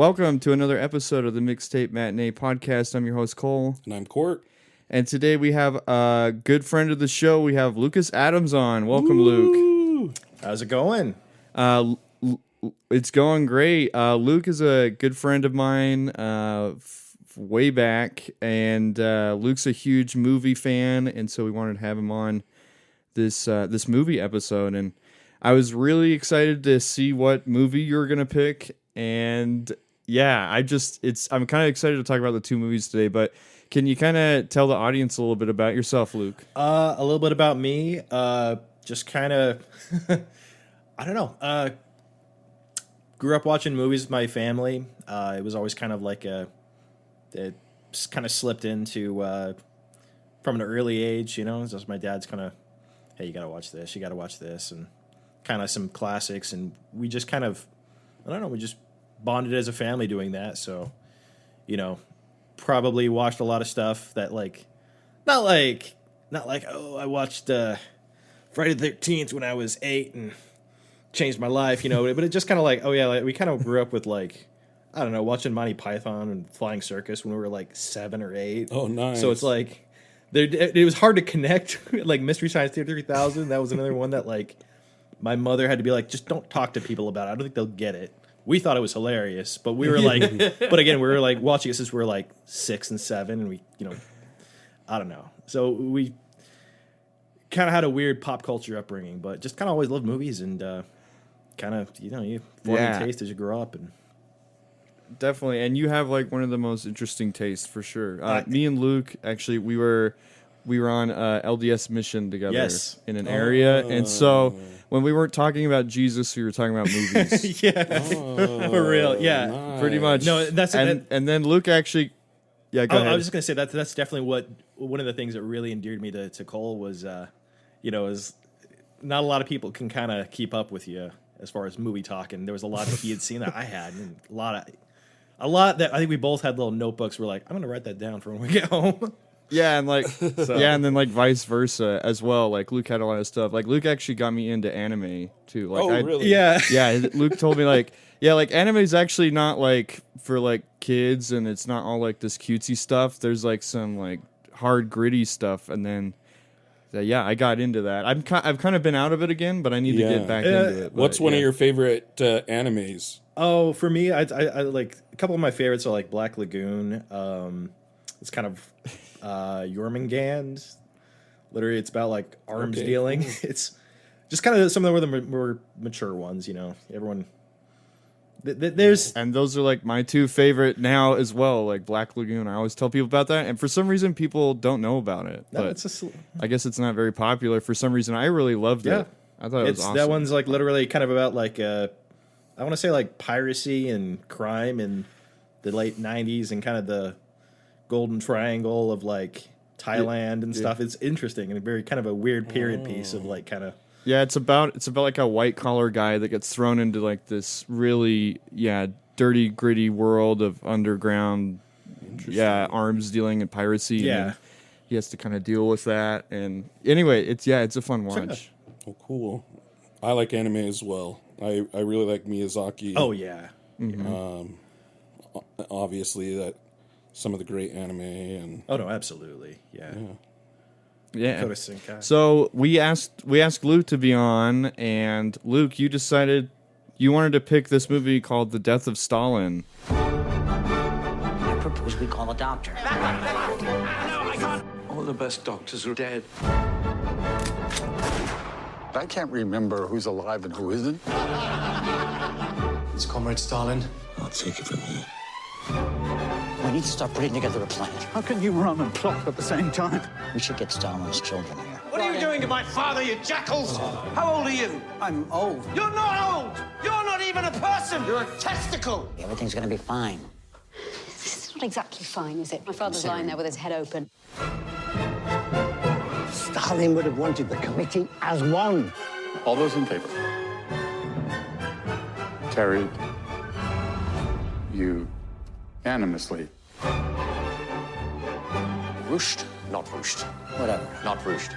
Welcome to another episode of the Mixtape Matinee Podcast. I'm your host, Cole. And I'm Court. And today we have a good friend of the show. We have Lucas Adams on. Welcome, Luke. How's it going? It's going great. Luke is a good friend of mine way back, and Luke's a huge movie fan, and so we wanted to have him on this movie episode. And I was really excited to see what movie you were gonna pick. And yeah, I'm kind of excited to talk about the two movies today, but can you kind of tell the audience a little bit about yourself, Luke? A little bit about me. Just kind of, I don't know. Grew up watching movies with my family. It was always kind of like it kind of slipped into from an early age, you know. Just my dad's kind of, hey, you got to watch this, and kind of some classics, and we just kind of, I don't know, we just bonded as a family doing that. So, you know, probably watched a lot of stuff that not like oh, I watched Friday the 13th when I was 8 and changed my life, you know. But it just kind of like, oh yeah, like, we kind of grew up with like, I don't know, watching Monty Python and Flying Circus when we were like 7 or 8. Oh, nice. So it's like it was hard to connect. Like Mystery Science Theater 3000, that was another one that like my mother had to be like, just don't talk to people about it. I don't think they'll get it. We thought it was hilarious, but we were like, but again, we were like watching it since we were like 6 and 7, and we, you know, I don't know. So we kind of had a weird pop culture upbringing, but just kind of always loved movies and kind of, you know, you form your taste as you grow up. And definitely, and you have like one of the most interesting tastes for sure. Me and Luke, actually, we were on LDS mission together in an area, and so when we weren't talking about Jesus, we were talking about movies. For real, yeah, nice. Pretty much. No, that's and then Luke actually, go ahead. I was just gonna say that's definitely one of the things that really endeared me to Cole was, you know, is not a lot of people can kind of keep up with you as far as movie talk, and there was a lot that he had seen that I had, and a lot that I think we both had little notebooks. We're like, I'm gonna write that down for when we get home. Yeah, and like and then like vice versa as well. Like Luke had a lot of stuff. Like Luke actually got me into anime too. Like, really? Yeah. Yeah, Luke told me like anime is actually not like for like kids, and it's not all like this cutesy stuff. There's like some like hard gritty stuff, and then I got into that. I've kind of been out of it again, but I need to get back into it. What's one of your favorite animes? Oh, for me, I like a couple of my favorites are like Black Lagoon. It's kind of Jormungand. Literally, it's about like arms dealing. Cool. It's just kind of some of the more mature ones, you know. Everyone, and those are like my two favorite now as well. Like Black Lagoon, I always tell people about that, and for some reason, people don't know about it. But I guess it's not very popular. For some reason, I really loved it. I thought it was awesome. That one's like literally kind of about like I want to say like piracy and crime in the late 90s and kind of the Golden Triangle of like Thailand and stuff. It's interesting and a very kind of a weird period piece of like kind of. Yeah, it's about like a white collar guy that gets thrown into like this really dirty gritty world of underground arms dealing and piracy. Yeah, and he has to kind of deal with that. And anyway, it's a fun watch. Oh, cool. I like anime as well. I really like Miyazaki. Oh yeah. Mm-hmm. Obviously that. Some of the great anime and oh no, absolutely, yeah. So we asked Luke to be on, and Luke, you decided you wanted to pick this movie called The Death of Stalin. I propose we call a doctor. All the best doctors are dead. I can't remember who's alive and who isn't. It's Comrade Stalin. I'll take it from here. We need to start putting together a plan. How can you run and plot at the same time? We should get Stalin's children here. What are you doing to my father, you jackals? How old are you? I'm old. You're not old! You're not even a person! You're a testicle! Everything's gonna be fine. It's not exactly fine, is it? My father's lying there with his head open. Stalin would have wanted the committee as one. All those in favor? Carried. Unanimously. Rushed, not rushed. Whatever. Not rushed.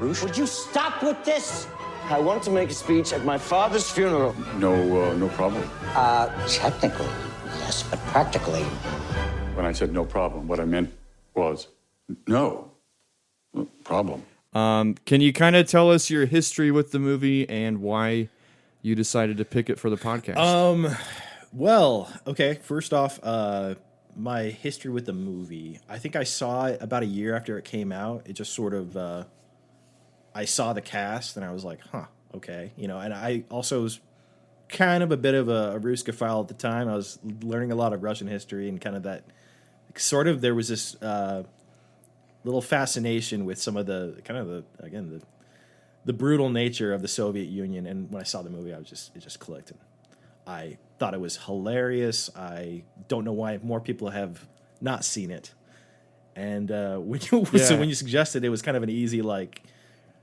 Rushed? Would you stop with this? I want to make a speech at my father's funeral. No problem. Technically, yes, but practically. When I said no problem, what I meant was no problem. Can you kind of tell us your history with the movie and why you decided to pick it for the podcast? Well, okay. First off, my history with the movie. I think I saw it about a year after it came out. It just sort of, I saw the cast and I was like, huh, okay. You know, and I also was kind of a bit of a Ruskophile at the time. I was learning a lot of Russian history and kind of that, sort of, there was this little fascination with some of the, kind of the, again, the brutal nature of the Soviet Union. And when I saw the movie, it just clicked. And I thought it was hilarious. I don't know why more people have not seen it. And so when you suggested it was kind of an easy, like,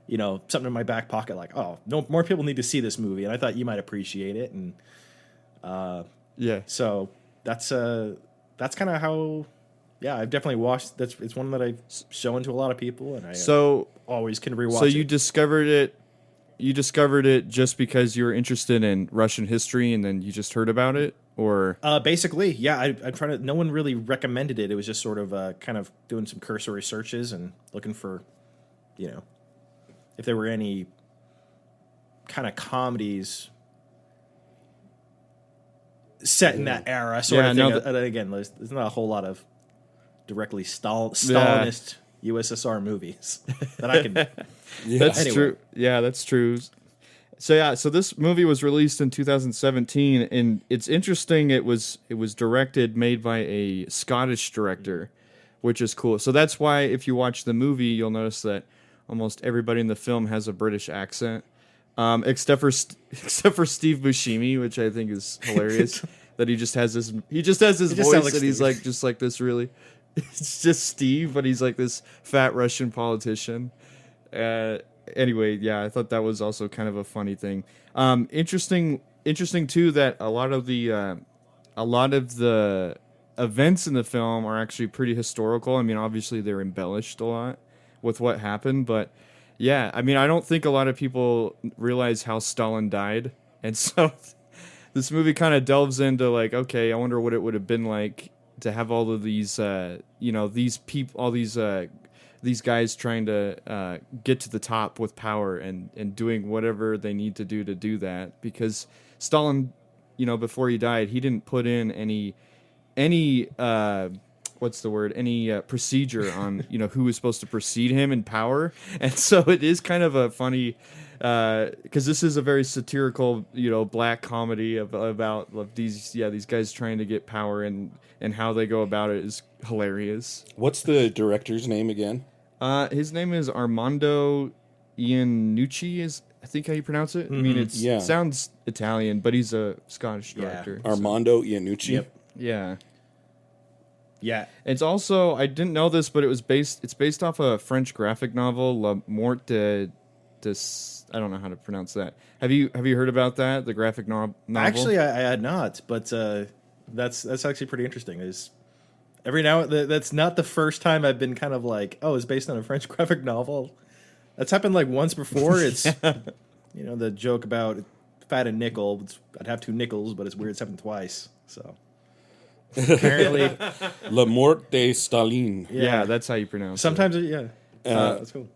you know, something in my back pocket, like, oh, no, more people need to see this movie. And I thought you might appreciate it. And so that's kind of how, I've definitely watched. It's one that I've shown to a lot of people, and I always can rewatch. So you discovered it. You discovered it just because you were interested in Russian history, and then you just heard about it, or basically, yeah. I'm trying to. No one really recommended it. It was just sort of kind of doing some cursory searches and looking for, you know, if there were any kind of comedies set in that era, sort of thing. And again, there's not a whole lot of directly Stalinist USSR movies that I can. That's true. Yeah, that's true. So this movie was released in 2017, and it's interesting. It was made by a Scottish director, which is cool. So that's why if you watch the movie, you'll notice that almost everybody in the film has a British accent, except for Steve Buscemi, which I think is hilarious. That he just has this voice, like and he's like just like this really. It's just Steve, but he's like this fat Russian politician. Anyway, yeah, I thought that was also kind of a funny thing. Interesting too that a lot of the events in the film are actually pretty historical. I mean, obviously they're embellished a lot with what happened, but yeah, I mean, I don't think a lot of people realize how Stalin died, and so this movie kind of delves into like, okay, I wonder what it would have been like to have all of these, these people, all these guys trying to get to the top with power and doing whatever they need to do that. Because Stalin, before he died, he didn't put in any procedure on, who was supposed to precede him in power. And so it is kind of a funny, because this is a very satirical, black comedy about these guys trying to get power and how they go about it is hilarious. What's the director's name again? His name is Armando Iannucci, is I think how you pronounce it. Mm-hmm. I mean, it sounds Italian, but he's a Scottish director. Armando Iannucci. Yep. Yeah. Yeah. It's also, I didn't know this, but it's based off a French graphic novel, La Mort de I don't know how to pronounce that. Have you heard about that? The graphic novel? Actually, I had not, but that's actually pretty interesting. There's every now that's not the first time I've been kind of like, oh, it's based on a French graphic novel. That's happened like once before. It's the joke about if I had a nickel, I'd have two nickels, but it's weird it's happened twice. So apparently, La Mort de Stalin. Yeah, that's how you pronounce Sometimes it. That's cool.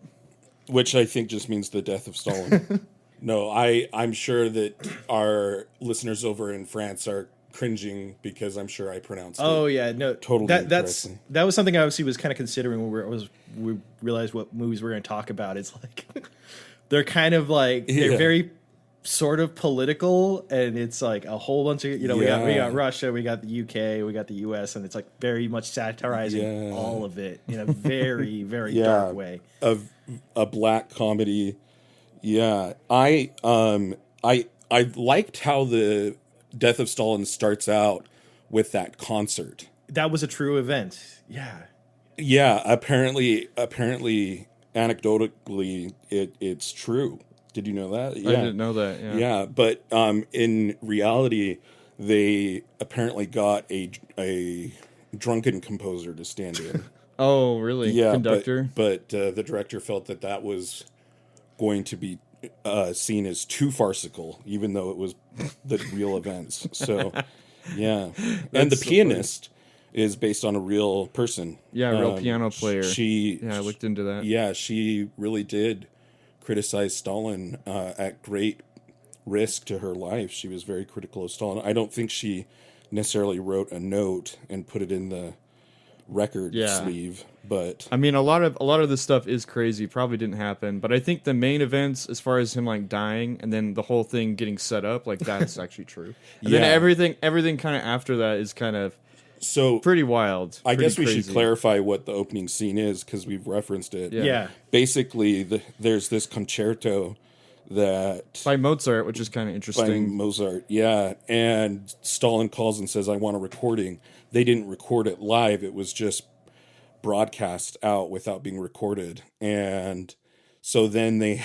Which I think just means the death of Stalin. No, I'm sure that our listeners over in France are cringing because I'm sure I pronounced it. Oh yeah, no, totally. That was something I obviously was kind of considering when we realized what movies we were going to talk about. It's like they're kind of like they're very sort of political, and it's like a whole bunch of we got Russia, we got the UK, we got the US, and it's like very much satirizing all of it in a very very dark way. Of a black comedy. Yeah, I liked how the death of Stalin starts out with that concert. That was a true event. Yeah. Yeah, apparently anecdotally it's true. Did you know that? Yeah. I didn't know that. Yeah. Yeah, but in reality they apparently got a drunken composer to stand in. Oh, really? Yeah, conductor. But the director felt that was going to be seen as too farcical, even though it was the real events. So, Yeah. And That's The so Pianist is based on a real person. Yeah, a real piano player. I looked into that. Yeah, she really did criticize Stalin at great risk to her life. She was very critical of Stalin. I don't think she necessarily wrote a note and put it in the record sleeve, but I mean, a lot of this stuff is crazy. Probably didn't happen, but I think the main events, as far as him like dying and then the whole thing getting set up, like that's actually true. And then everything kind of after that is kind of so pretty wild. I guess we crazy. should clarify what the opening scene is because we've referenced it. Yeah. Basically, there's this concerto that by Mozart, which is kind of by interesting. Mozart, yeah, and Stalin calls and says, "I want a recording." They didn't record it live; it was just broadcast out without being recorded, and so then they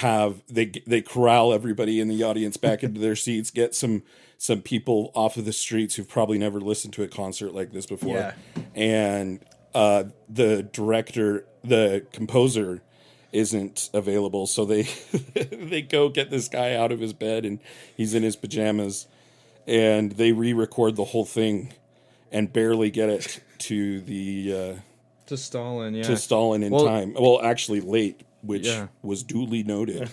corral everybody in the audience back into their seats, get some people off of the streets who've probably never listened to a concert like this before, and the composer isn't available, so they they go get this guy out of his bed and he's in his pajamas, and they re-record the whole thing and barely get it to the to Stalin in time. Well, actually late, which was duly noted.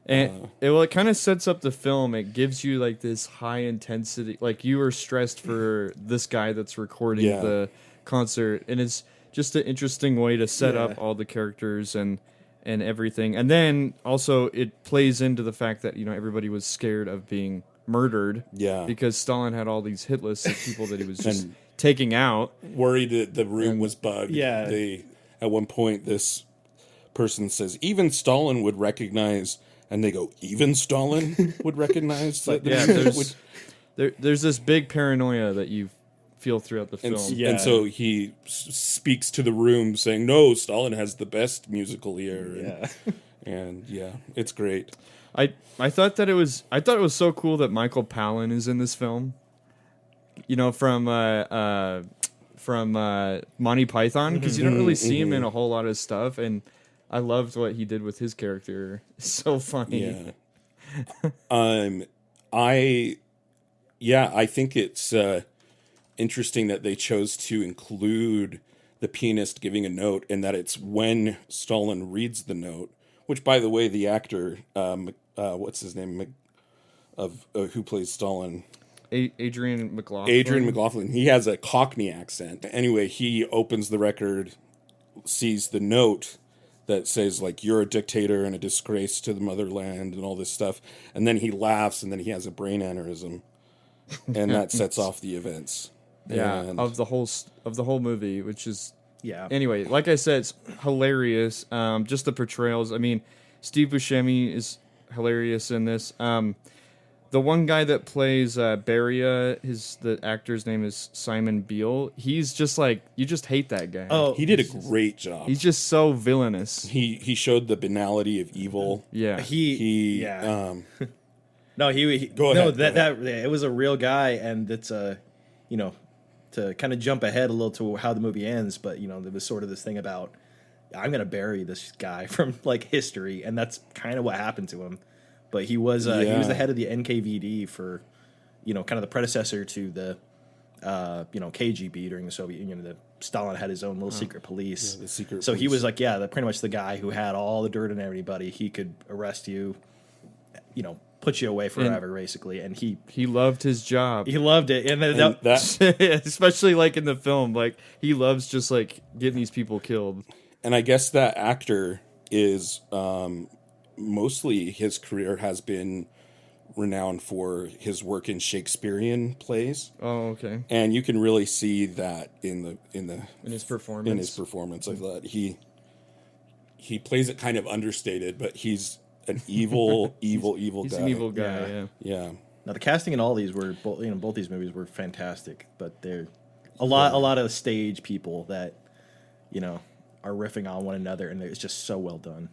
And it kind of sets up the film. It gives you like this high intensity, like you were stressed for this guy that's recording the concert, and it's just an interesting way to set up all the characters and everything. And then also it plays into the fact that, everybody was scared of being murdered. Yeah. Because Stalin had all these hit lists of people that he was just taking out. Worried that the room was bugged. Yeah. At one point, this person says, even Stalin would recognize, and they go, even Stalin would recognize that. There's this big paranoia that you feel throughout the film. And so he speaks to the room saying, no, Stalin has the best musical ear. And it's great. I thought it was so cool that Michael Palin is in this film. From Monty Python, because you don't really see him in a whole lot of stuff, and I loved what he did with his character. It's so funny. I think it's interesting that they chose to include the pianist giving a note, and that it's when Stalin reads the note, which, by the way, the actor, what's his name, who plays Stalin? Adrian McLaughlin. He has a Cockney accent. Anyway, he opens the record, sees the note that says, like, you're a dictator and a disgrace to the motherland and all this stuff, and then he laughs, and then he has a brain aneurysm, and that sets off the events. Of the whole movie, which is Yeah. Anyway, like I said, it's hilarious. Just the portrayals. I mean, Steve Buscemi is hilarious in this. The one guy that plays Beria, the actor's name is Simon Beale. He's just like, you just hate that guy. Oh, he did a great job. He's just so villainous. He showed the banality of evil. Yeah. No, he go ahead. That it was a real guy, and it's to kind of jump ahead a little to how the movie ends, but there was sort of this thing about, I'm gonna bury this guy from like history, and that's kind of what happened to him. But he was the head of the NKVD for, kind of the predecessor to the, KGB during the Soviet Union. The Stalin had his own little secret police. Yeah, the secret so police. he was like, pretty much the guy who had all the dirt on everybody. He could arrest you, put you away forever, basically. And he loved his job. He loved it, and that especially like in the film, like he loves just like getting these people killed. And I guess that actor is mostly his career has been renowned for his work in Shakespearean plays. Oh, okay. And you can really see that in his performance. In his performance, I thought he plays it kind of understated, but he's an evil guy. He's an evil guy. Yeah. Now the casting in all these were both these movies were fantastic, but they're a lot of stage people that are riffing on one another, and it's just so well done.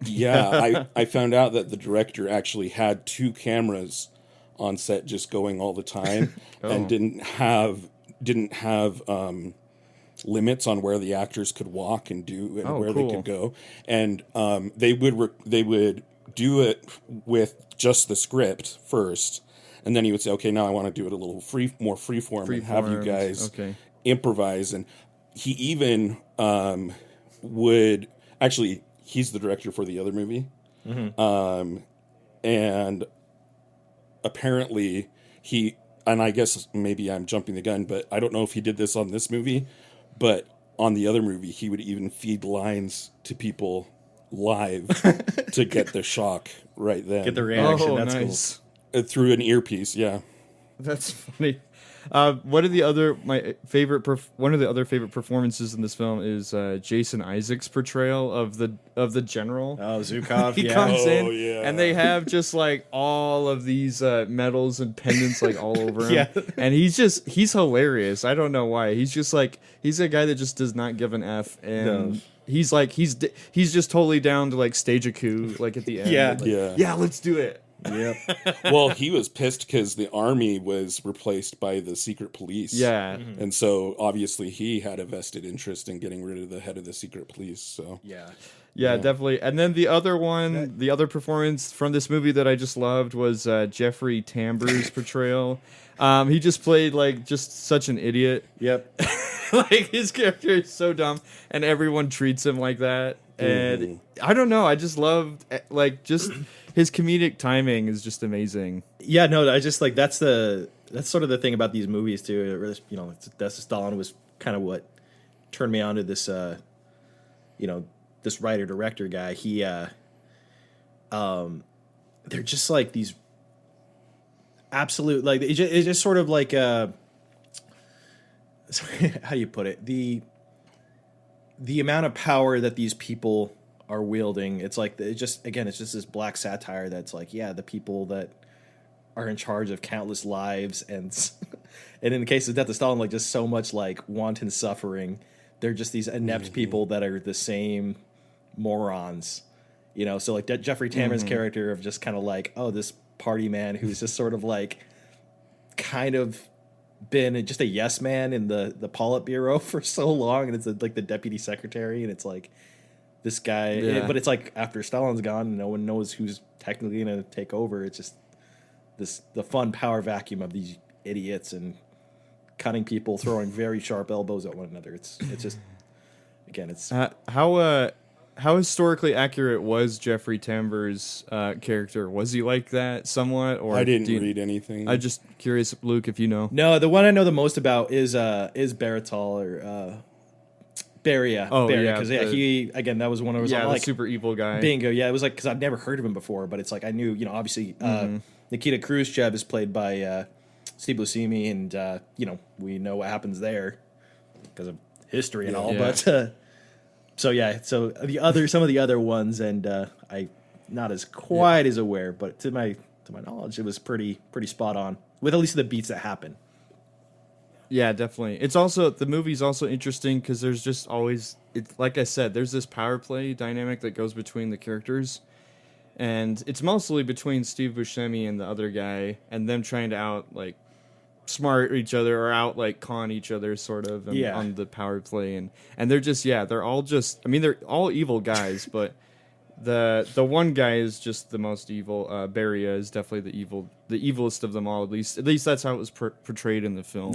Yeah, I found out that the director actually had 2 cameras on set just going all the time, and didn't have limits on where the actors could walk and do and where they could go, and they would do it with just the script first, and then he would say, okay, now I want to do it a little more freeform and have you guys improvise. And he even would actually, he's the director for the other movie. And apparently and I guess maybe I'm jumping the gun, but I don't know if he did this on this movie, but on the other movie, he would even feed lines to people live to get the shock right then. Get the reaction. Oh, That's nice. cool. Through an earpiece, yeah. That's funny. One of the other favorite performances in this film is Jason Isaacs' portrayal of the general. Oh, Zukov. He comes in, and they have just like all of these medals and pendants like all over him. And he's hilarious. I don't know why. He's just like, he's a guy that just does not give an F, and he's like, he's just totally down to like stage a coup like at the end. Yeah, let's do it. Yep. Well, he was pissed because the army was replaced by the secret police. Yeah. And so obviously he had a vested interest in getting rid of the head of the secret police. So Yeah, definitely. And then the other one, the other performance from this movie that I just loved was Jeffrey Tambor's portrayal. He just played like just such an idiot. Yep. Like his character is so dumb, and everyone treats him like that. And I don't know, I just loved like just his comedic timing is just amazing. Yeah, no, I just like that's sort of the thing about these movies too. You know, that's Stalin was kind of what turned me on to this. You know, this writer director guy. He, they're just like these absolute like it's just sort of like sorry, how do you put it, the amount of power that these people are wielding. It's like it's just this black satire that's like, yeah, the people that are in charge of countless lives and and in the case of Death of Stalin, like just so much like wanton suffering. They're just these inept people that are the same morons, you know. So like Jeffrey Tamar's character of just kind of like, oh, this party man who's just sort of like kind of been just a yes man in the Politburo for so long, and it's like the deputy secretary, and it's like this guy, but it's like after Stalin's gone, no one knows who's technically going to take over. It's just the fun power vacuum of these idiots and cutting people, throwing very sharp elbows at one another. It's just, again, it's how historically accurate was Jeffrey Tambor's character? Was he like that somewhat? Or I didn't read anything. I'm just curious, Luke, if you know. No, the one I know the most about is Baritol or Beria. Oh, Beria, yeah, because he again, that was one of those the like super evil guy. Bingo, yeah, it was like because I'd never heard of him before, but it's like I knew, you know, obviously Nikita Khrushchev is played by Steve Buscemi, and you know, we know what happens there because of history and all, but. So yeah, so some of the other ones, and I not as quite as aware, but to my knowledge, it was pretty spot on with at least the beats that happen. Yeah, definitely. It's also, the movie's also interesting because there's just always, it's like I said, there's this power play dynamic that goes between the characters, and it's mostly between Steve Buscemi and the other guy, and them trying to smart each other or con each other sort of on the power play, and they're just they're all just, I mean, they're all evil guys, but the one guy is just the most evil. Beria is definitely the evilest of them all. At least that's how it was portrayed in the film.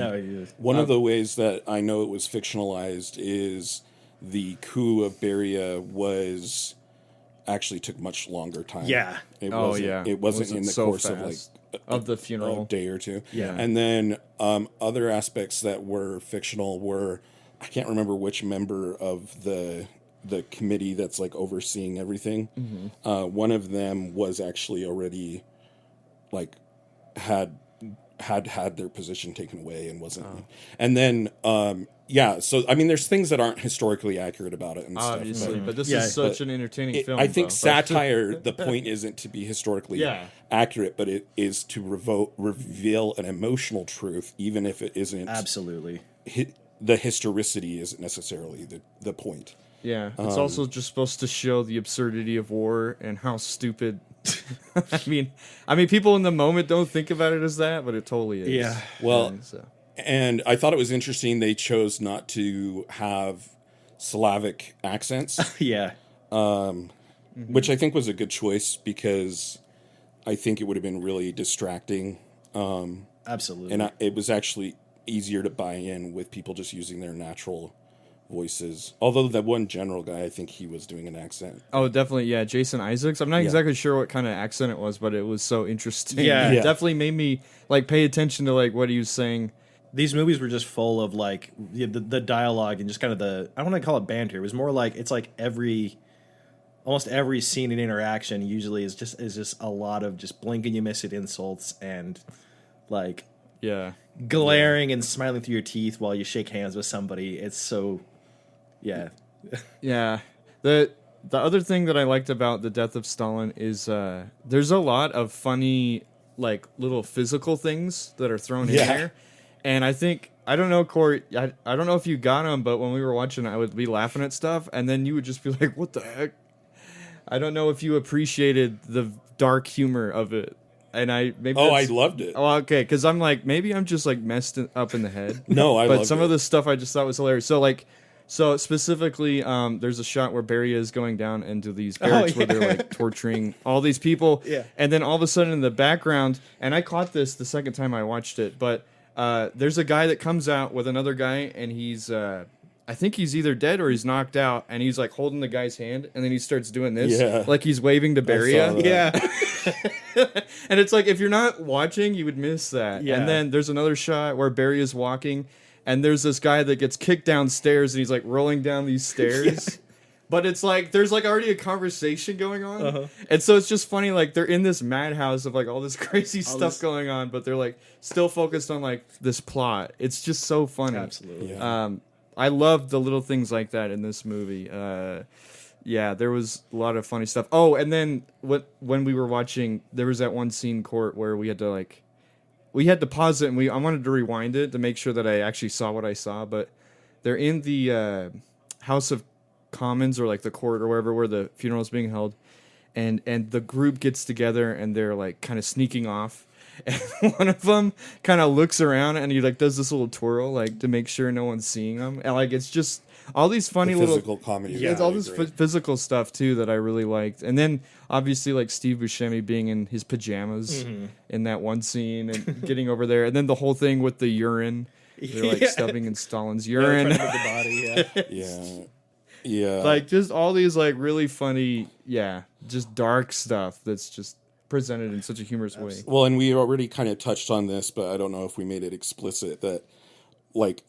One of the ways that I know it was fictionalized is the coup of Beria was actually took much longer time. Yeah. It wasn't in the course of the funeral, a day or two. Yeah. And then other aspects that were fictional were, I can't remember which member of the committee that's like overseeing everything. One of them was actually already had their position taken away and wasn't. And then so I mean, there's things that aren't historically accurate about it and obviously, stuff. but this is such an entertaining film. I think satire, the point isn't to be historically accurate, but it is to reveal an emotional truth, even if it isn't. Absolutely. The historicity isn't necessarily the point. Yeah, it's also just supposed to show the absurdity of war and how stupid. I mean, people in the moment don't think about it as that, but it totally is. Yeah. Well, and I thought it was interesting they chose not to have Slavic accents. Yeah. Which I think was a good choice because I think it would have been really distracting Absolutely. And it was actually easier to buy in with people just using their natural voices. Although that one general guy, I think he was doing an accent. Oh, definitely, yeah, Jason Isaacs. I'm not Yeah. exactly sure what kind of accent it was, but it was so interesting. Yeah. It Yeah. definitely made me like pay attention to like what he was saying. These movies were just full of like the dialogue and just kind of I don't want to call it banter. It was more like it's like almost every scene and interaction usually is just a lot of just blink and you miss it insults and like Yeah. glaring and smiling through your teeth while you shake hands with somebody. It's so yeah. Yeah. The other thing that I liked about the death of Stalin is there's a lot of funny like little physical things that are thrown in there. And I think I don't know, Corey. I don't know if you got them, but when we were watching, I would be laughing at stuff, and then you would just be like, "What the heck?" I don't know if you appreciated the dark humor of it, and I loved it. Oh, okay, because I'm like maybe I'm just like messed up in the head. No, I but loved some it. of the stuff I just thought was hilarious. So specifically, there's a shot where Barry is going down into these barracks where they're like torturing all these people, and then all of a sudden in the background, and I caught this the second time I watched it, but. There's a guy that comes out with another guy, and he's, I think he's either dead or he's knocked out, and he's like holding the guy's hand, and then he starts doing this, like he's waving to bury ya. Yeah. And it's like if you're not watching, you would miss that. Yeah. And then there's another shot where Barry is walking, and there's this guy that gets kicked downstairs, and he's like rolling down these stairs. But it's like there's like already a conversation going on, and so it's just funny. Like they're in this madhouse of like all this crazy stuff going on, but they're like still focused on like this plot. It's just so funny. Absolutely. I love the little things like that in this movie. Yeah, there was a lot of funny stuff. Oh, and then when we were watching, there was that one scene, Court, where we had to pause it, and I wanted to rewind it to make sure that I actually saw what I saw. But they're in the House of Commons or like the court or wherever where the funeral is being held, and the group gets together and they're like kind of sneaking off, and one of them kind of looks around and he like does this little twirl like to make sure no one's seeing him, and like it's just all these funny The little physical comedy. it's all this physical stuff too that I really liked. And then obviously like Steve Buscemi being in his pajamas in that one scene and getting over there, and then the whole thing with the urine, they're like stuffing in Stalin's urine. The body, Yeah. Like just all these like really funny, just dark stuff that's just presented in such a humorous way. Well, and we already kind of touched on this, but I don't know if we made it explicit that like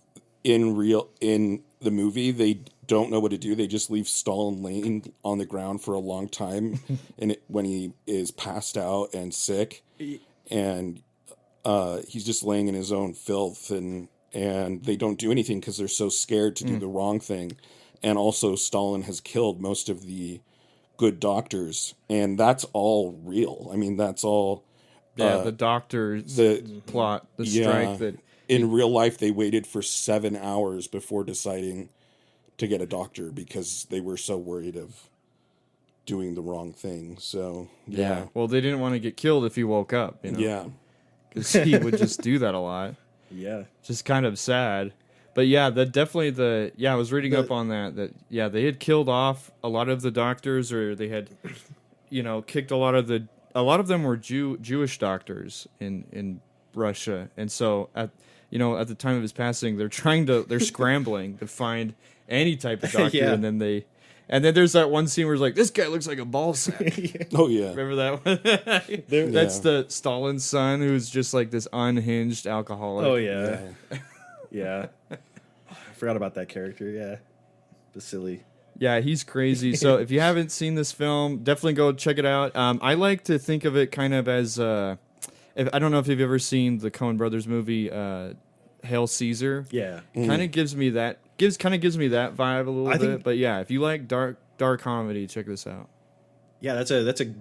in the movie they don't know what to do. They just leave Stalin laying on the ground for a long time and when he is passed out and sick, and he's just laying in his own filth, and they don't do anything because they're so scared to do the wrong thing. And also Stalin has killed most of the good doctors, and that's all real. I mean, that's all the doctor's plot, the strike that in real life they waited for 7 hours before deciding to get a doctor because they were so worried of doing the wrong thing. So well, they didn't want to get killed if he woke up, you know. Yeah. Because he would just do that a lot. Yeah. Just kind of sad. But yeah, that definitely I was reading up on that they had killed off a lot of the doctors, or they had, kicked a lot of them were Jewish doctors in Russia, and so at the time of his passing, they're scrambling to find any type of doctor, and then there's that one scene where it's like, this guy looks like a ball sack. Oh yeah, remember that one? That's the Stalin's son, who's just like this unhinged alcoholic. Oh yeah. Yeah. I forgot about that character. Yeah. Vasily. Yeah, he's crazy. So if you haven't seen this film, definitely go check it out. I like to think of it kind of as I don't know if you've ever seen the Coen Brothers movie Hail Caesar. Yeah. Kind of gives me that vibe a little bit. But yeah, if you like dark comedy, check this out. Yeah, that's a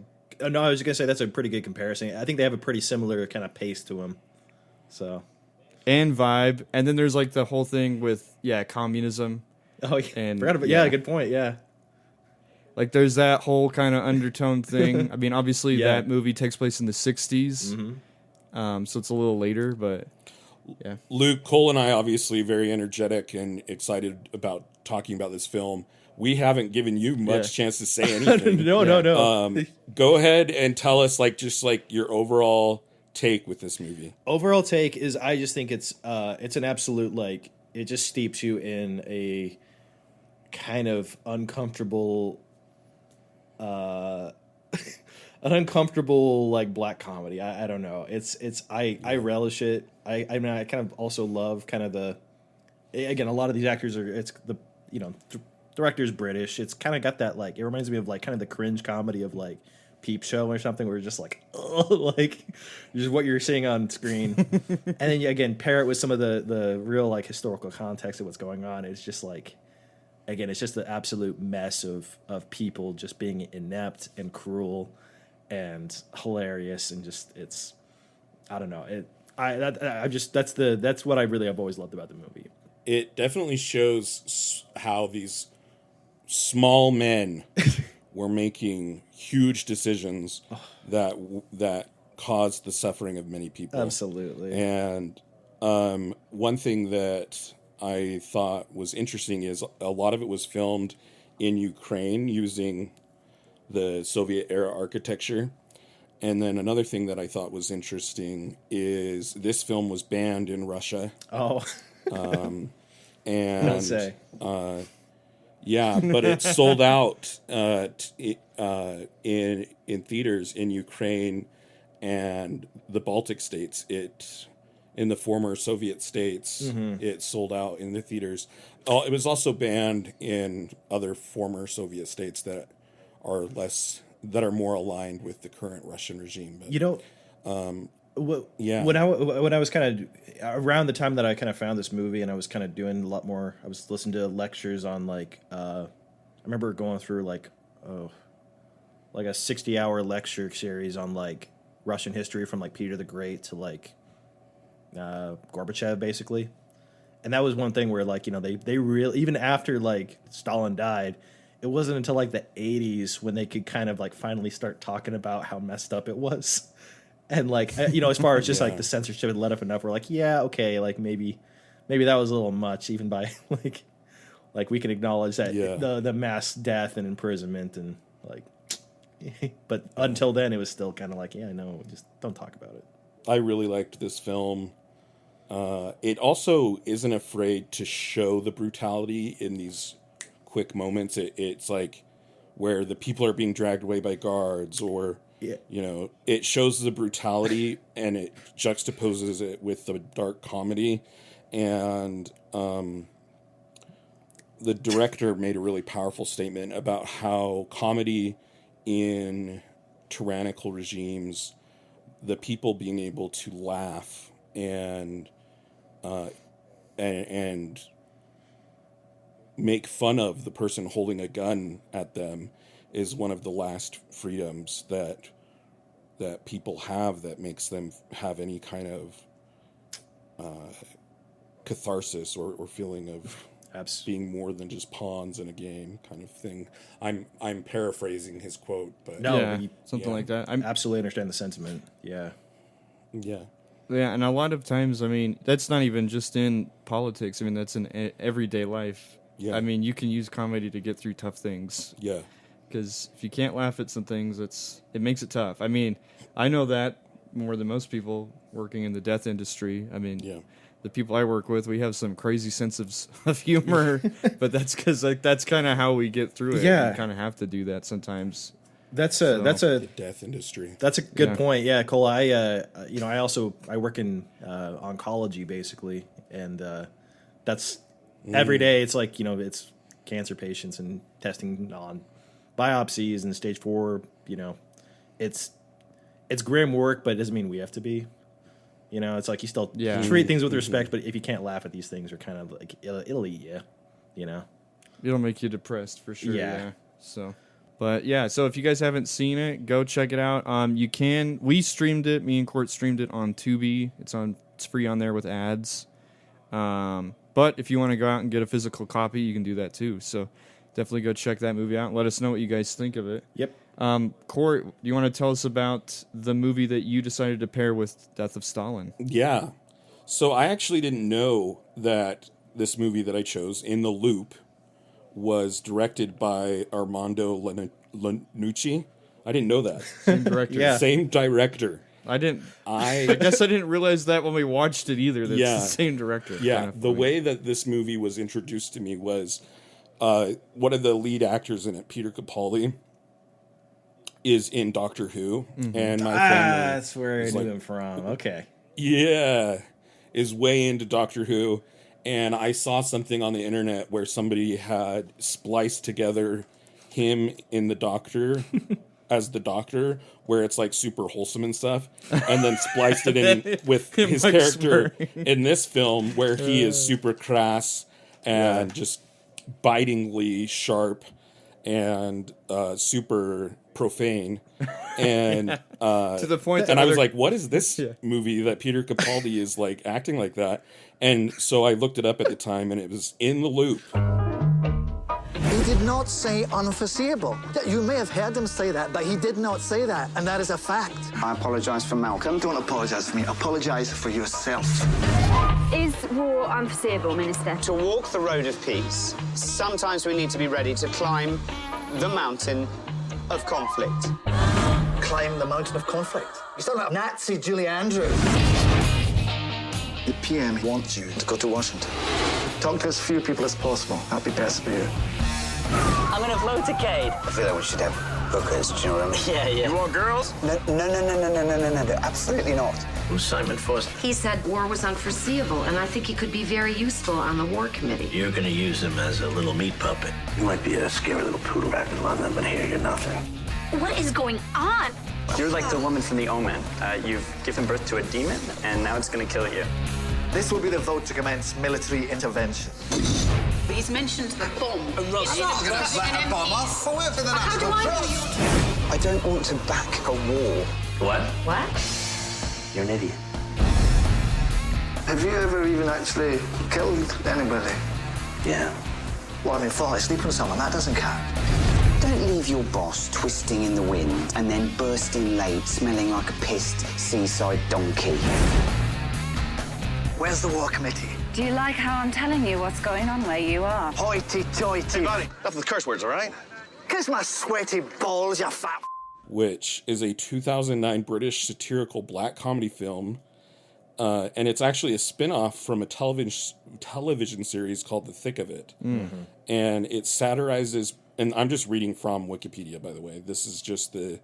no, I was gonna say that's a pretty good comparison. I think they have a pretty similar kind of pace to them. So and vibe, and then there's like the whole thing with communism. Oh yeah, and forgot about, good point. Yeah, like there's that whole kind of undertone thing. I mean, obviously that movie takes place in the '60s, so it's a little later. But yeah, Luke, Cole, and I obviously very energetic and excited about talking about this film. We haven't given you much chance to say anything. No. Go ahead and tell us just your overall take with this movie? Overall take is I just think it's an absolute, like, it just steeps you in a kind of uncomfortable an uncomfortable, like, black comedy. I don't know. I relish it. I mean, I kind of also love kind of again, a lot of these actors are, it's the, director's British. It's kind of got that, like, it reminds me of, like, kind of the cringe comedy of, like, Peep Show or something, where you're just like, oh, like, just what you're seeing on screen. And then again, pair it with some of the real, like, historical context of what's going on. It's just like, again, it's just the absolute mess of people just being inept and cruel and hilarious, and just, it's, I don't know, that's what I really have always loved about the movie. It definitely shows how these small men were making huge decisions that caused the suffering of many people. Absolutely. And one thing that I thought was interesting is a lot of it was filmed in Ukraine using the Soviet era architecture. And then another thing that I thought was interesting is this film was banned in Russia. Oh. And I'll say. Yeah, but it sold out in theaters in Ukraine and the Baltic states. In the former Soviet states, it sold out in the theaters. It was also banned in other former Soviet states that are more aligned with the current Russian regime. But, yeah. When I was kind of around the time that I kind of found this movie, and I was kind of doing a lot more, I was listening to lectures on, like, I remember going through like a 60-hour lecture series on, like, Russian history from, like, Peter the Great to, like, Gorbachev, basically. And that was one thing where, like, they really, even after, like, Stalin died, it wasn't until, like, the 80s when they could kind of, like, finally start talking about how messed up it was. And, like, as far as just like the censorship had let up enough, we're like, yeah, okay, like, maybe that was a little much, even by like we can acknowledge that the mass death and imprisonment and, like, but until then it was still kind of like, yeah, no, just don't talk about it. I really liked this film. It also isn't afraid to show the brutality in these quick moments. It's like where the people are being dragged away by guards, or it shows the brutality and it juxtaposes it with the dark comedy. And the director made a really powerful statement about how comedy in tyrannical regimes, the people being able to laugh and make fun of the person holding a gun at them is one of the last freedoms that people have, that makes them have any kind of catharsis or feeling of being more than just pawns in a game, kind of thing. I'm paraphrasing his quote, but something like that. I absolutely understand the sentiment. Yeah, and a lot of times, I mean, that's not even just in politics. I mean, that's in everyday life. Yeah. I mean, you can use comedy to get through tough things. Yeah. Because if you can't laugh at some things, it makes it tough. I mean, I know that more than most people working in the death industry. I mean, the people I work with, we have some crazy sense of humor, but that's because, like, that's kind of how we get through it. Yeah. You kind of have to do that sometimes. That's the death industry. That's a good point. Yeah, Cole. I work in oncology, basically, and that's every day. It's like, it's cancer patients and testing on biopsies and stage 4. It's grim work, but it doesn't mean we have to be. It's like you still treat things with respect, but if you can't laugh at these things, are kind of like, it'll eat you. It'll make you depressed for sure. Yeah. So. But yeah, so if you guys haven't seen it, go check it out. You can. We streamed it. Me and Court streamed it on Tubi. It's free on there with ads. But if you want to go out and get a physical copy, you can do that too. So definitely go check that movie out. Let us know what you guys think of it. Yep. Court, do you want to tell us about the movie that you decided to pair with Death of Stalin? Yeah. So I actually didn't know that this movie that I chose, In the Loop, was directed by Armando Iannucci. I didn't know that. Same director. Same director. I didn't. I I guess I didn't realize that when we watched it either. That's Yeah. the same director. yeah, Kinda the funny. way that this movie was introduced to me was one of the lead actors in it, Peter Capaldi, is in Doctor Who, and my family That's where I is knew like, him from. Okay. yeah, is way into Doctor Who. And I saw something on the internet where somebody had spliced together him in the Doctor as the Doctor, where it's like super wholesome and stuff, and then spliced it in with Him, his like, character swearing. in this film, where he is super crass and just bitingly sharp and super profane. And to the point that and I was other- like, what is this movie that Peter Capaldi is like acting like that? And so I looked it up at the time, and it was In the Loop. He did not say unforeseeable. You may have heard him say that, but he did not say that, and that is a fact. I apologise for Malcolm. Don't apologise for me. Apologise for yourself. Is war unforeseeable, Minister? To walk the road of peace, sometimes we need to be ready to climb the mountain of conflict. Climb the mountain of conflict. You're talking about Nazi Julie Andrews. The PM wants you to go to Washington. Talk to as few people as possible. That'll be best for you. I'm in a motorcade. I feel like we should have hookers, do you know what I mean? Yeah, yeah. You want girls? No, absolutely not. Who's Simon Foster? He said war was unforeseeable, and I think he could be very useful on the war committee. You're gonna use him as a little meat puppet. You might be a scary little poodle back in London, but here you're nothing. What is going on? You're like the woman from The Omen. You've given birth to a demon, and now it's gonna kill you. This will be the vote to commence military intervention. He's mentioned the bomb. I don't want to back a war. What? What? You're an idiot. Have you ever even actually killed anybody? Yeah. Well, I mean, fall asleep on someone, that doesn't count. Don't leave your boss twisting in the wind and then bursting late, smelling like a pissed seaside donkey. Where's the war committee? Do you like how I'm telling you what's going on where you are? Hoity-toity. Enough with the curse words, all right? Kiss my sweaty balls, you fat... Which is a 2009 British satirical black comedy film. And it's actually a spin-off from a television series called The Thick of It. Mm-hmm. And it satirizes, and I'm just reading from Wikipedia, by the way. This is just the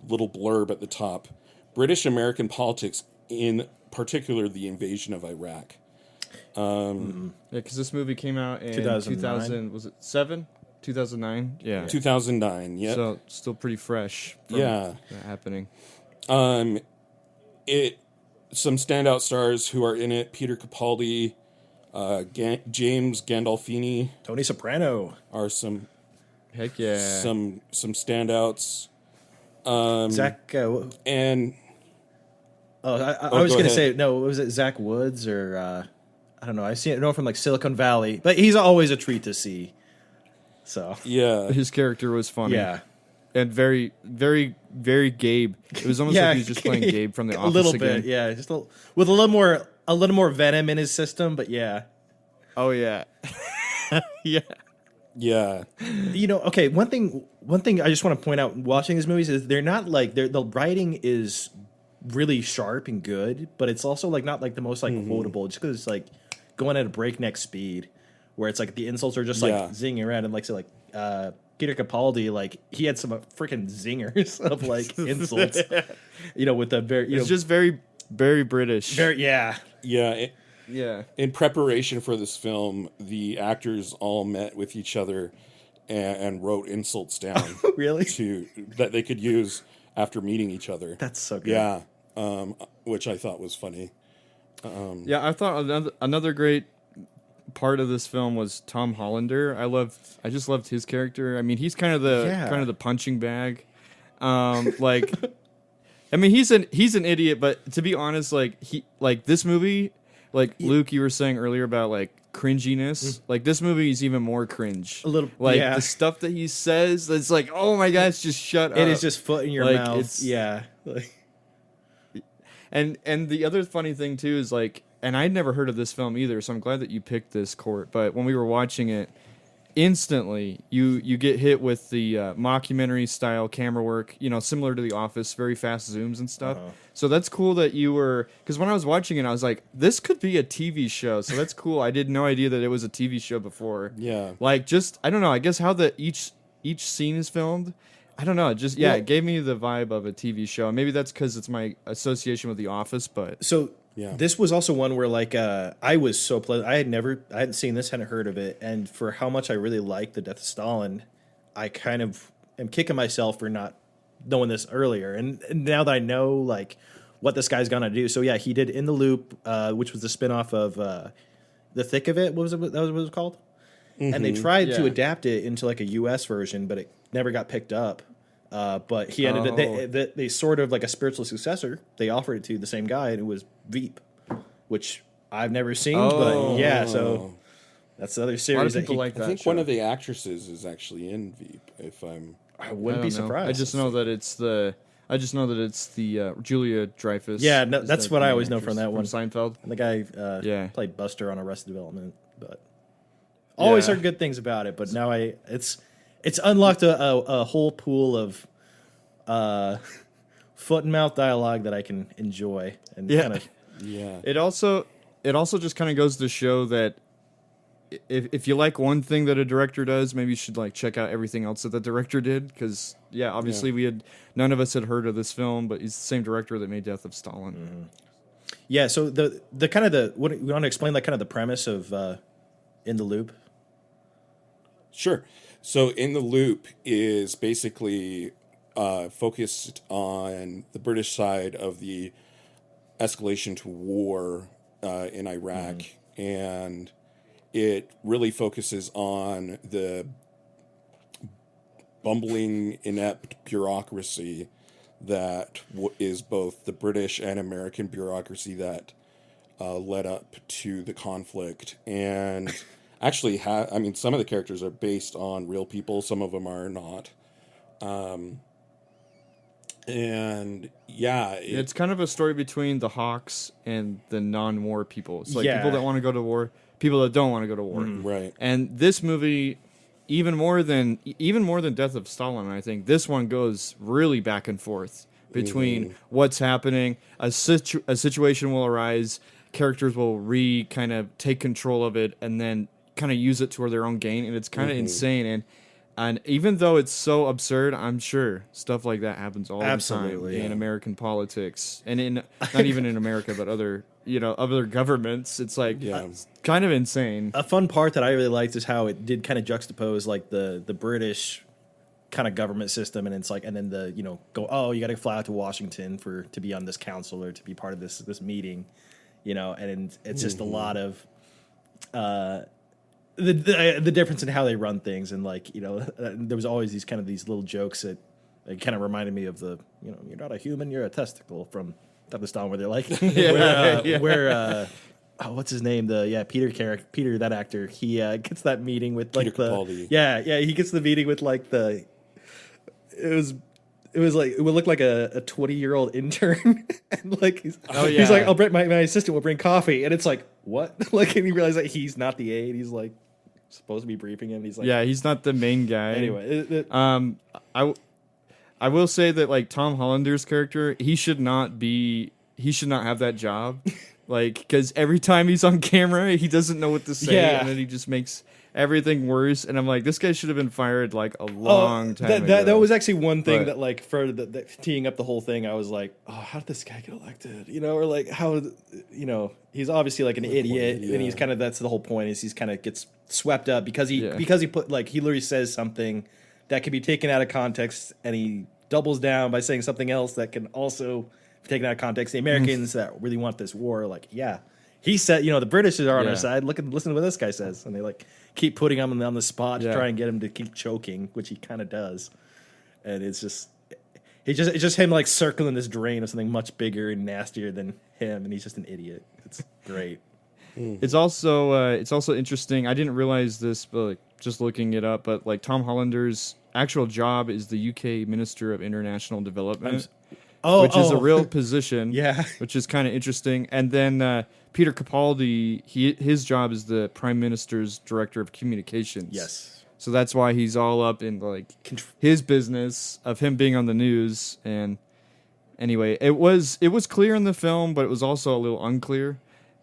little blurb at the top. British American politics, in particular the invasion of Iraq. Yeah, because this movie came out in 2000. Was it 7? 2009. Yeah. 2009. Yeah. So still pretty fresh. From Yeah. that happening. Some standout stars who are in it: Peter Capaldi, James Gandolfini Tony Soprano. are some Heck yeah. some standouts. Zach. And I was go going to ahead. say, no, was it Zach Woods or I don't know. I see it from like Silicon Valley, but he's always a treat to see. So yeah, His character was funny. yeah, And very, very, very Gabe. It was almost like he was just playing Gabe from The Office a little again. bit, yeah, just with a little more venom in his system, but yeah. Oh, yeah. Yeah. yeah, You know, okay. One thing I just want to point out watching these movies is they're not like the writing is really sharp and good, but it's also like not like the most like quotable, just because it's like going at a breakneck speed, where it's like the insults are just like Yeah. zinging around, and like so like Peter Capaldi, like he had some freaking zingers of like insults, you know, with the very It's just very, very British. yeah. Yeah. In preparation for this film, the actors all met with each other and wrote insults down Really? that they could use after meeting each other. That's so good. Yeah, which I thought was funny. Yeah, I thought another great part of this film was Tom Hollander. I just loved his character. I mean, he's kind of the punching bag. Like, I mean, he's an idiot, but to be honest, like this movie, like Luke, you were saying earlier about like cringiness. Like this movie is even more cringe. A little, like yeah. the stuff that he says. It's like, oh my gosh, just shut up. It is just foot in your Like, mouth. it's- Yeah. Like, And the other funny thing too is like, and I'd never heard of this film either, so I'm glad that you picked this, Court. But when we were watching it, instantly you get hit with the mockumentary style camera work, similar to The Office, very fast zooms and stuff. So that's cool that you were, because when I was watching it, I was like, this could be a TV show. So that's cool. I did no idea that it was a TV show before. Yeah. Like, just, I don't know, I guess how each scene is filmed. I don't know. It just, it gave me the vibe of a TV show. Maybe that's because it's my association with The Office, but. So yeah. This was also one where like I was so pleasant. I hadn't seen this, hadn't heard of it, and for how much I really liked The Death of Stalin, I kind of am kicking myself for not knowing this earlier. And now that I know like what this guy's gonna do, so yeah, he did In the Loop, which was the spinoff of The Thick of It. What was it? That was what it was called. Mm-hmm. And they tried to adapt it into like a U.S. version, but it never got picked up. But he ended they sort of like a spiritual successor. They offered it to the same guy, and it was Veep, which I've never seen. But yeah, so that's the other series. A lot of people like that. I think one of the actresses is actually in Veep. I wouldn't be surprised. I just know that it's the Julia Dreyfus. Yeah, no, that's what I always know from that one. From Seinfeld. And the guy played Buster on Arrested Development, but always heard good things about it. But now it's unlocked a whole pool of foot and mouth dialogue that I can enjoy and kind of. Yeah. It also just kind of goes to show that if you like one thing that a director does, maybe you should like check out everything else that the director did, because obviously none of us had heard of this film, but he's the same director that made Death of Stalin. Mm-hmm. Yeah, so the kind of what we want to explain, like kind of the premise of In the Loop. Sure. So In the Loop is basically focused on the British side of the escalation to war in Iraq, and it really focuses on the bumbling, inept bureaucracy that is both the British and American bureaucracy that led up to the conflict. And actually, some of the characters are based on real people. Some of them are not. It's kind of a story between the Hawks and the non-war people. It's like people that want to go to war, people that don't want to go to war. Right. And this movie, even more than Death of Stalin, I think this one goes really back and forth between what's happening. A situation will arise, characters will kind of take control of it, and then kind of use it to their own gain, and it's kind of insane. And even though it's so absurd, I'm sure stuff like that happens all the time in American politics, and in not even in America, but other governments. It's like it's kind of insane. A fun part that I really liked is how it did kind of juxtapose like the British kind of government system, and it's like, and then you got to fly out to Washington to be on this council or to be part of this meeting, and it's just a lot of the difference in how they run things, and there was always these little jokes that kind of reminded me of the you're not a human, you're a testicle from Death of Stalin, where they're like what's his name, Peter, that actor, he gets that meeting with like Peter Capaldi. He gets the meeting with like it was like, it would look like a 20-year-old intern, and like he's like, I'll bring my assistant will bring coffee, and it's like, what? Like, and he realized that he's not the aide. He's like supposed to be briefing him. He's like, he's not the main guy. Anyway, I will say that like Tom Hollander's character, he should not have that job, like, because every time he's on camera, he doesn't know what to say, and then he just makes everything worse. And I'm like, this guy should have been fired like a long time ago. That was actually one thing that like for the teeing up the whole thing, I was like, oh, how did this guy get elected? Or like how, he's obviously like an idiot, and he's kind of, that's the whole point, is he's kind of gets swept up because he put like, he literally says something that can be taken out of context, and he doubles down by saying something else that can also be taken out of context. The Americans that really want this war, like, he said, the British are on our side. Listen to what this guy says, and they like keep putting him on the spot to try and get him to keep choking, which he kind of does. And it's just him like circling this drain of something much bigger and nastier than him, and he's just an idiot. It's great. It's also interesting. I didn't realize this, but like, just looking it up. But like Tom Hollander's actual job is the UK Minister of International Development. which is a real position. Yeah. Which is kind of interesting. And then Peter Capaldi, his job is the Prime Minister's Director of Communications. Yes. So that's why he's all up in like his business of him being on the news. And anyway, it was clear in the film, but it was also a little unclear.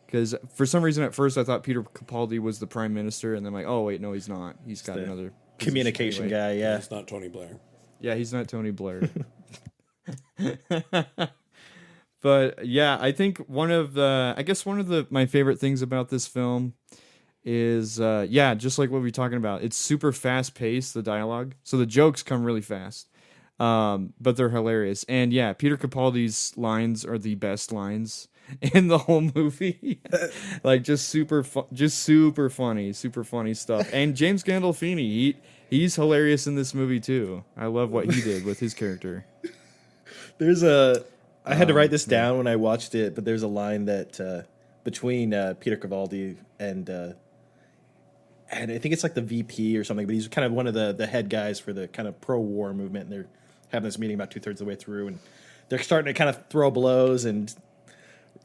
Because for some reason at first I thought Peter Capaldi was the Prime Minister, and then I'm like, oh wait, no, he's not. He's got another communication guy. Yeah, it's not Tony Blair. Yeah, he's not Tony Blair. But yeah, I think one of my favorite things about this film is just like what we're talking about. It's super fast paced, the dialogue, so the jokes come really fast, but they're hilarious. And yeah, Peter Capaldi's lines are the best lines in the whole movie. Like just super funny stuff. And James Gandolfini, he's hilarious in this movie too. I love what he did with his character. I had to write this down when I watched it, but there's a line that between Peter Capaldi and I think it's like the VP or something, but he's kind of one of the head guys for the kind of pro-war movement, and they're having this meeting about 2/3 of the way through, and they're starting to kind of throw blows, and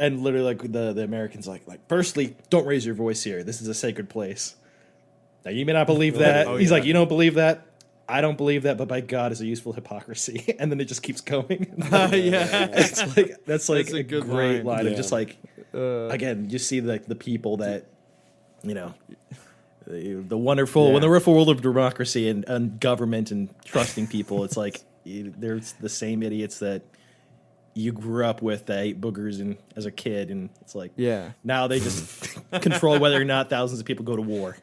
literally like the Americans like firstly, don't raise your voice here. This is a sacred place. Now you may not believe that. He's like, you don't believe that? I don't believe that, but by God, it's a useful hypocrisy. And then it just keeps going. That's a great line. Yeah. And just like, again, you see the people that, the wonderful world of democracy and government and trusting people. It's like, there's the same idiots that you grew up with that ate boogers as a kid. And it's like, now they just control whether or not thousands of people go to war.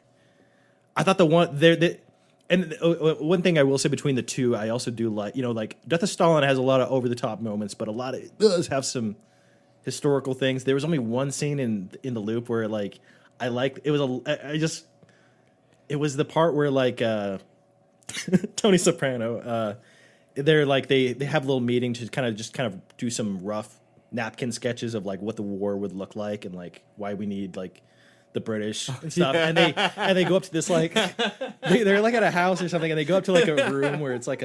I thought and one thing I will say between the two, I also do like, Death of Stalin has a lot of over the top moments, but it does have some historical things. There was only one scene in the loop where it was the part where Tony Soprano, they're like they have a little meeting to kind of do some rough napkin sketches of like what the war would look like and like why we need like the British and stuff, and they go up to this like they're like at a house or something, and they go up to like a room where it's like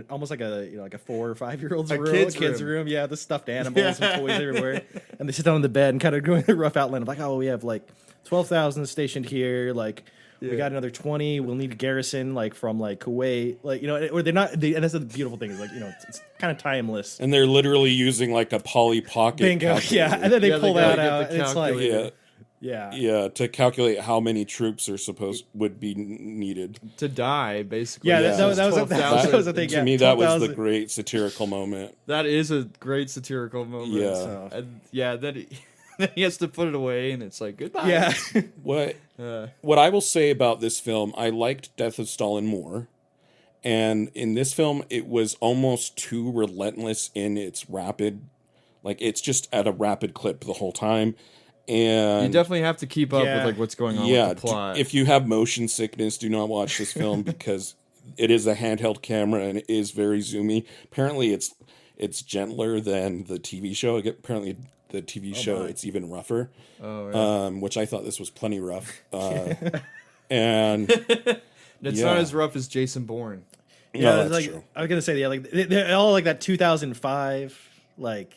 almost like a like a 4 or 5 year old's room, kid's room, the stuffed animals and toys everywhere, and they sit down on the bed and kind of going a rough outline of like, oh, we have like 12,000 stationed here, like we got another 20, we'll need a garrison like from like Kuwait, like or they're not, and that's the beautiful thing is like it's kind of timeless, and they're literally using like a Polly Pocket bingo, and then they pull that out, and it's like. Yeah, to calculate how many troops would be needed to die, basically. Yeah, that was the thing. To me, that was the great satirical moment. That is a great satirical moment. Yeah, then he has to put it away, and it's like goodbye. Yeah. What I will say about this film, I liked Death of Stalin more, and in this film, it was almost too relentless in its rapid, like it's just at a rapid clip the whole time. And you definitely have to keep up with like what's going on with the plot. If you have motion sickness, do not watch this film because it is a handheld camera and it is very zoomy. Apparently, it's gentler than the TV show. Apparently, the TV show it's even rougher. Which I thought this was plenty rough. And it's not as rough as Jason Bourne. Yeah, no, that's true. I was gonna say they're all like that 2005, like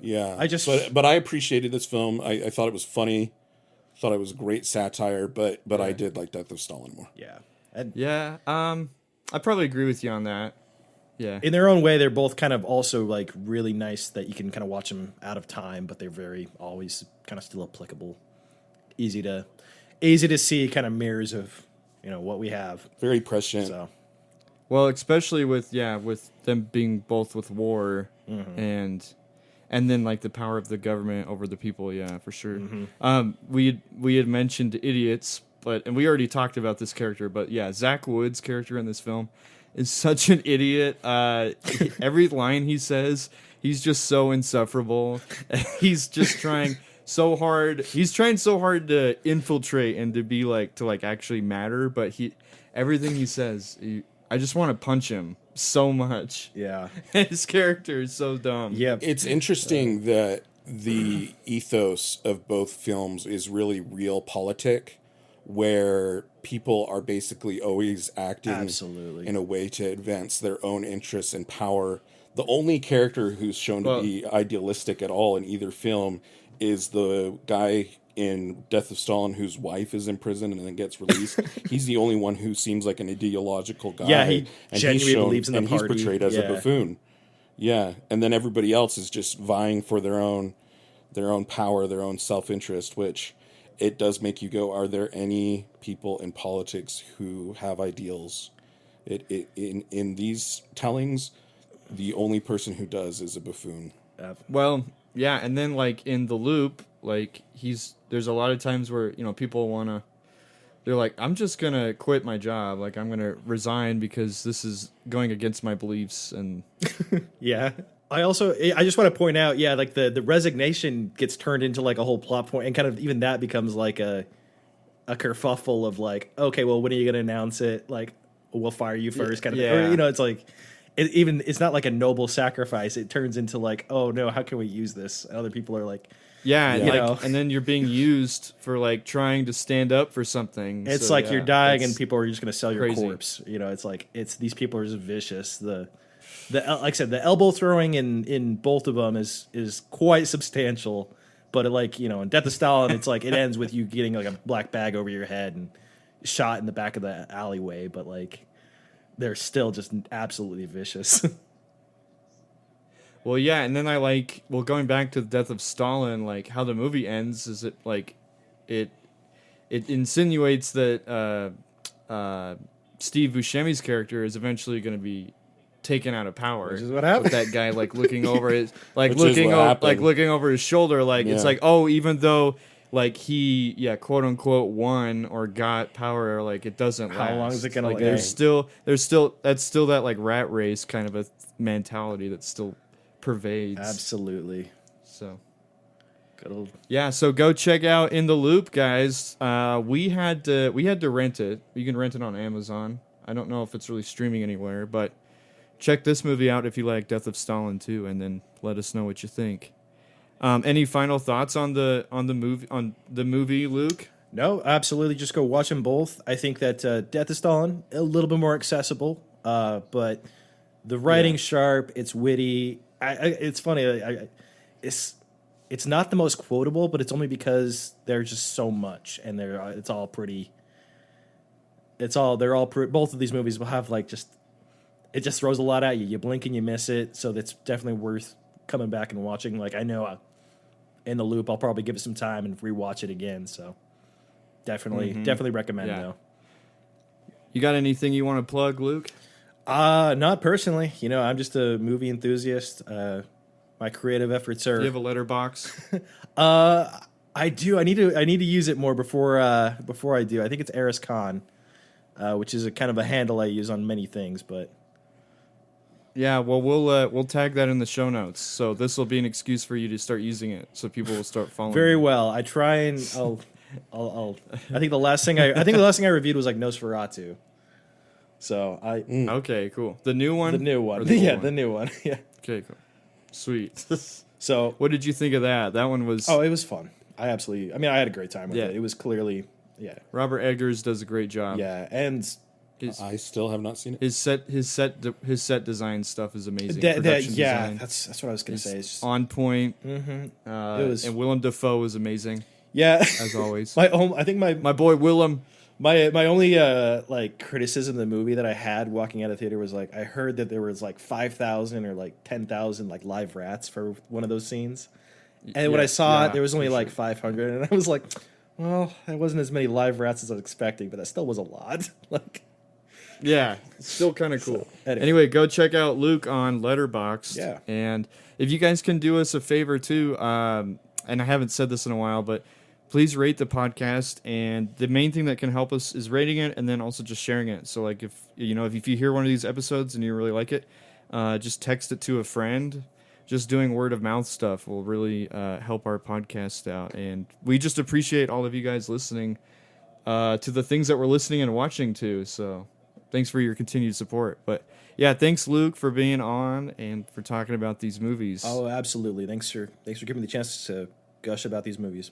Yeah, but I appreciated this film. I thought it was funny. Thought it was great satire, but I did like Death of Stalin more. Yeah, I probably agree with you on that. Yeah, in their own way, they're both kind of also like really nice that you can kind of watch them out of time, but they're very always kind of still applicable, easy to see kind of mirrors of what we have. Very prescient. So. Well, especially with them being both with war and then like the power of the government over the people, for sure. We had mentioned idiots, and we already talked about this character, but Zach Wood's character in this film is such an idiot. Every line he says, he's just so insufferable. He's just trying so hard. He's trying so hard to infiltrate and to be like to like actually matter, but everything he says, I just want to punch him so much. Yeah. His character is so dumb. Yeah. It's interesting that the ethos of both films is really realpolitik, where people are basically always acting in a way to advance their own interests and power The only character who's shown to be idealistic at all in either film is the guy in Death of Stalin whose wife is in prison and then gets released. He's the only one who seems like an ideological guy. Yeah, he genuinely believes in the party. And he's portrayed as a buffoon. Yeah, and then everybody else is just vying for their own power, their own self-interest, which it does make you go, are there any people in politics who have ideals? In these tellings, the only person who does is a buffoon. Well, yeah, and then like in The Loop, like there's a lot of times where, you know, people they're like, I'm just gonna quit my job, like I'm gonna resign because this is going against my beliefs. And yeah, I just want to point out, yeah, like the resignation gets turned into like a whole plot point, and kind of even that becomes like a kerfuffle of like, okay, well, when are you gonna announce it? Like, we'll fire you first, kind of, or, you know, it's like. It's not like a noble sacrifice. It turns into like, oh no, how can we use this? And other people are like, and then you're being used for like trying to stand up for something. It's so, like you're dying and people are just going to sell crazy. your corpse. You know, it's like these people are just vicious. The like I said, the elbow throwing in both of them is quite substantial. But like, you know, in Death of Stalin, it's like it ends with you getting like a black bag over your head and shot in the back of the alleyway. But like, they're still just absolutely vicious. Well, yeah, and then going back to the Death of Stalin, like how the movie ends is it like it insinuates that Steve Buscemi's character is eventually going to be taken out of power. Which is what happened. With that guy like looking over his looking over his shoulder, like it's like, oh, even though like he, quote unquote, won or got power, like it doesn't last. How long is it gonna like? last? There's still that like rat race kind of a mentality that still pervades. Absolutely. So, good old. Yeah. So go check out In the Loop, guys. We had to rent it. You can rent it on Amazon. I don't know if it's really streaming anywhere, but check this movie out if you like Death of Stalin too, and then let us know what you think. Any final thoughts on the movie, Luke? No, absolutely. Just go watch them both. I think that Death of Stalin a little bit more accessible, but the writing's sharp. It's witty. It's funny. It's not the most quotable, but it's only because there's just so much, and they're all pretty. Both of these movies will have like it just throws a lot at you. You blink and you miss it, so that's definitely worth coming back and watching. Like I know. In the Loop, I'll probably give it some time and rewatch it again. So definitely recommend though. You got anything you want to plug, Luke? Not personally. You know, I'm just a movie enthusiast. My creative efforts are. Do you have a letterbox? I do. I need to use it more before I do. I think it's Eris Khan, which is a kind of a handle I use on many things, but. Yeah, well, we'll tag that in the show notes, so this will be an excuse for you to start using it, so people will start following. Very you. well. I try and I'll. I think the last thing I reviewed was like Nosferatu. So I. Okay, cool. The new one. The new one. The new one. Yeah. Okay, cool. Sweet. So, what did you think of that? That one was. Oh, it was fun. I had a great time with it. It was clearly, Robert Eggers does a great job. Yeah, and. I still have not seen it. His set design stuff is amazing. Design. That's what I was going to say. It's just on point. Mm-hmm. And Willem Dafoe was amazing. Yeah, as always. I think my boy Willem. My only like criticism of the movie that I had walking out of the theater was like I heard that there was like 5,000 or like 10,000 like live rats for one of those scenes, and when I saw it, there was only like 500, and I was like, well, that wasn't as many live rats as I was expecting, but that still was a lot. Like. Yeah, still kind of cool. So, anyway, go check out Luke on Letterboxd. Yeah. And if you guys can do us a favor too, and I haven't said this in a while, but please rate the podcast. And the main thing that can help us is rating it and then also just sharing it. So like if you hear one of these episodes and you really like it, just text it to a friend. Just doing word of mouth stuff will really help our podcast out. And we just appreciate all of you guys listening to the things that we're listening and watching to. So thanks for your continued support. But yeah, thanks Luke for being on and for talking about these movies. Oh, absolutely. Thanks for giving me the chance to gush about these movies.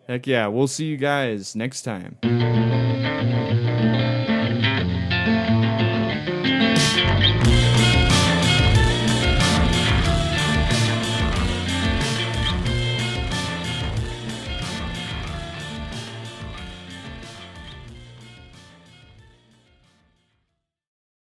Heck yeah. We'll see you guys next time.